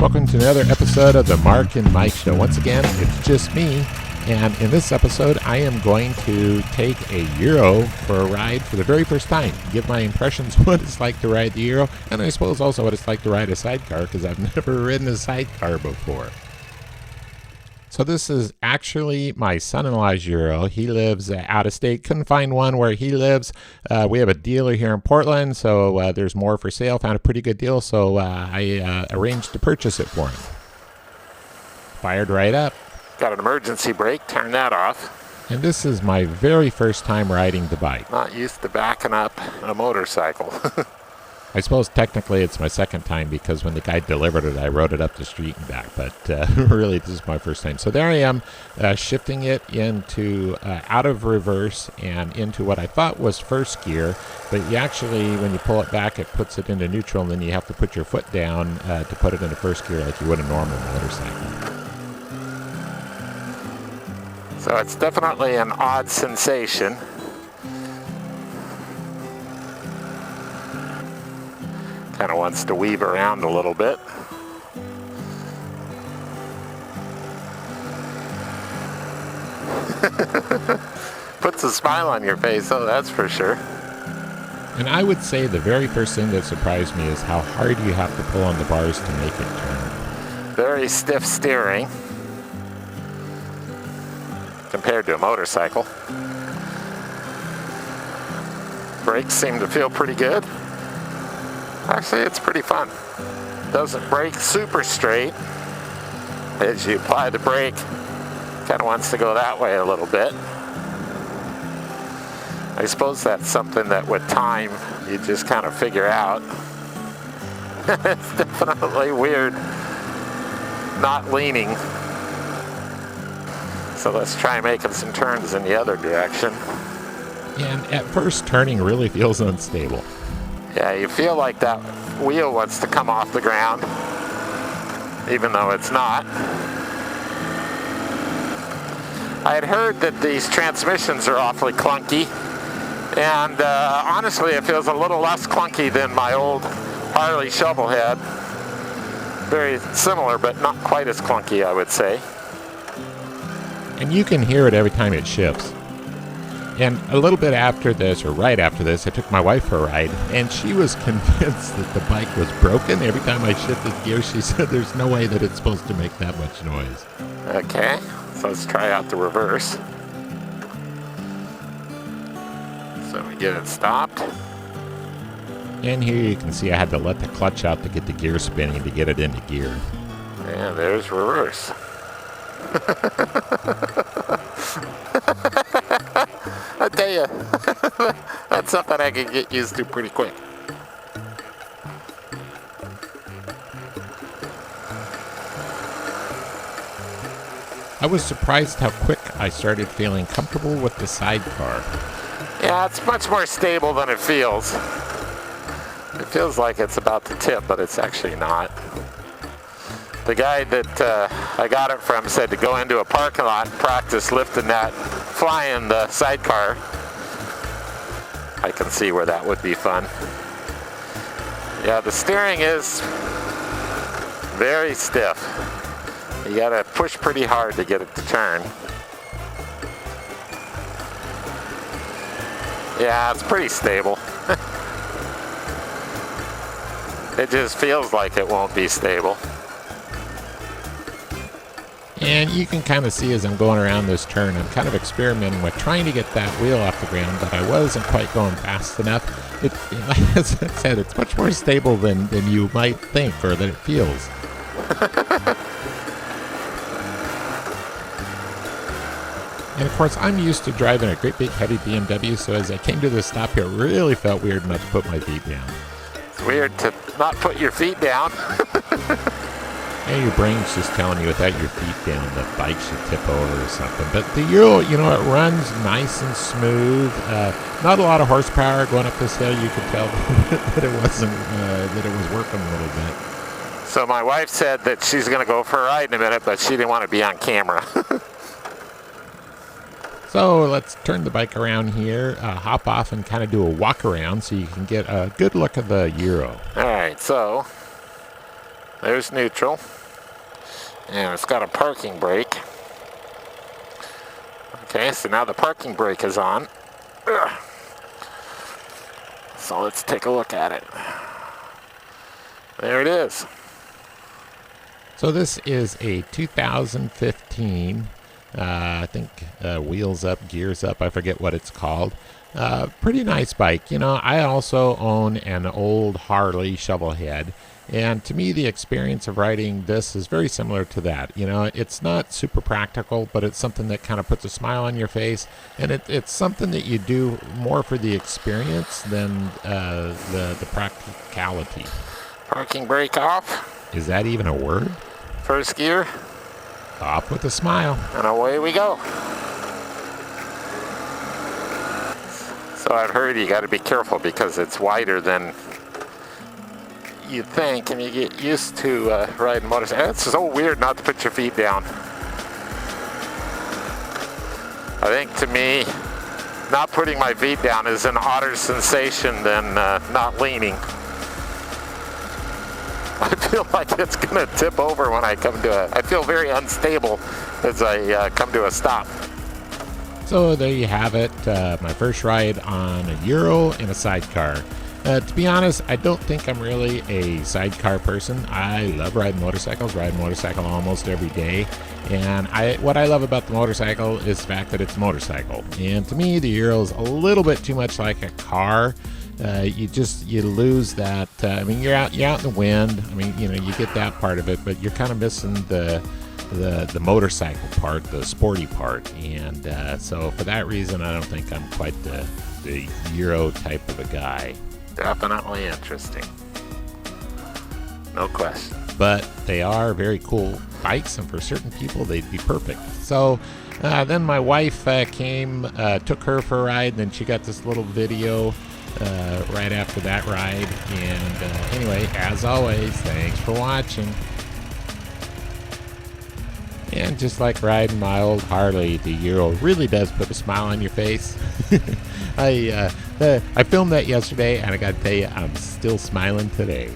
Welcome to another episode of the Mark and Mike Show. Once again, it's just me, and in this episode, I am going to take a Euro for a ride for the very first time. Give my impressions what it's like to ride the Euro, and I suppose also what it's like to ride a sidecar, because I've never ridden a sidecar before. So this is actually my son-in-law's Euro. He lives out of state. Couldn't find one where he lives. We have a dealer here in Portland, so there's more for sale. Found a pretty good deal, so I arranged to purchase it for him. Fired right up. Got an emergency brake, turn that off. And this is my very first time riding the bike. Not used to backing up a motorcycle. I suppose technically it's my second time because when the guy delivered it, I rode it up the street and back. But really, this is my first time. So there I am, shifting it into out of reverse and into what I thought was first gear. But you actually, when you pull it back, it puts it into neutral, and then you have to put your foot down to put it into first gear like you would a normal motorcycle. So it's definitely an odd sensation. Kind of wants to weave around a little bit. Puts a smile on your face, oh, that's for sure. And I would say the very first thing that surprised me is how hard you have to pull on the bars to make it turn. Very stiff steering compared to a motorcycle. Brakes seem to feel pretty good. Actually, it's pretty fun. Doesn't brake super straight. As you apply the brake, kind of wants to go that way a little bit. I suppose that's something that with time, you just kind of figure out. It's definitely weird not leaning. So let's try making some turns in the other direction. And at first, turning really feels unstable. Yeah, you feel like that wheel wants to come off the ground, even though it's not. I had heard that these transmissions are awfully clunky, and honestly, it feels a little less clunky than my old Harley Shovelhead. Very similar, but not quite as clunky, I would say. And you can hear it every time it shifts. And a little bit after this, or right after this, I took my wife for a ride, and she was convinced that the bike was broken. Every time I shifted gear, she said there's no way that it's supposed to make that much noise. Okay, so let's try out the reverse. So we get it stopped. And here you can see I had to let the clutch out to get the gear spinning to get it into gear. And there's reverse. I tell you, that's something I can get used to pretty quick. I was surprised how quick I started feeling comfortable with the sidecar. Yeah, it's much more stable than it feels. It feels like it's about to tip, but it's actually not. The guy that I got it from said to go into a parking lot and practice lifting that, flying the sidecar. I can see where that would be fun. Yeah, the steering is very stiff. You gotta push pretty hard to get it to turn. Yeah, it's pretty stable. It just feels like it won't be stable. And you can kind of see as I'm going around this turn, I'm kind of experimenting with trying to get that wheel off the ground, but I wasn't quite going fast enough. Like I said, it's much more stable than you might think, or that it feels. And of course, I'm used to driving a great big heavy BMW, so as I came to this stop here, it really felt weird not to put my feet down. It's weird to not put your feet down. And your brain's just telling you without your feet down, the bike should tip over or something. But the Ural, it runs nice and smooth. Not a lot of horsepower going up this hill. You could tell that it wasn't, that it was working a little bit. So my wife said that she's going to go for a ride in a minute, but she didn't want to be on camera. So let's turn the bike around here, hop off and kind of do a walk around so you can get a good look at the Euro. All right, so There's neutral. And it's got a parking brake. Okay, so now the parking brake is on. Ugh. So let's take a look at it. There it is. So this is a 2015, I think Wheels Up, Gears Up, I forget what it's called. Pretty nice bike. You know, I also own an old Harley Shovelhead, and to me the experience of riding this is very similar to that. You know, it's not super practical, but it's something that kind of puts a smile on your face, and it's something that you do more for the experience than the practicality. Parking brake off. Is that even a word? First gear. Off with a smile. And away we go. So I've heard you got to be careful because it's wider than you think, and you get used to riding motorcycles. It's so weird not to put your feet down. I think to me, not putting my feet down is an odder sensation than not leaning. I feel like it's going to tip over when I come to I feel very unstable as I come to a stop. So there you have it, my first ride on a Ural and a sidecar. To be honest, I don't think I'm really a sidecar person. I love riding motorcycles, ride motorcycle almost every day. And what I love about the motorcycle is the fact that it's a motorcycle. And to me, the Ural is a little bit too much like a car. You lose that. I mean, you're out in the wind. I mean, you know, you get that part of it, but you're kind of missing the motorcycle part, the sporty part. And so for that reason, I don't think I'm quite the Euro type of a guy. Definitely interesting. No question. But they are very cool bikes, and for certain people, they'd be perfect. So then my wife came, took her for a ride, and then she got this little video right after that ride. And anyway, as always, thanks for watching. And just like riding my old Harley, the Ural really does put a smile on your face. I filmed that yesterday, and I got to tell you, I'm still smiling today.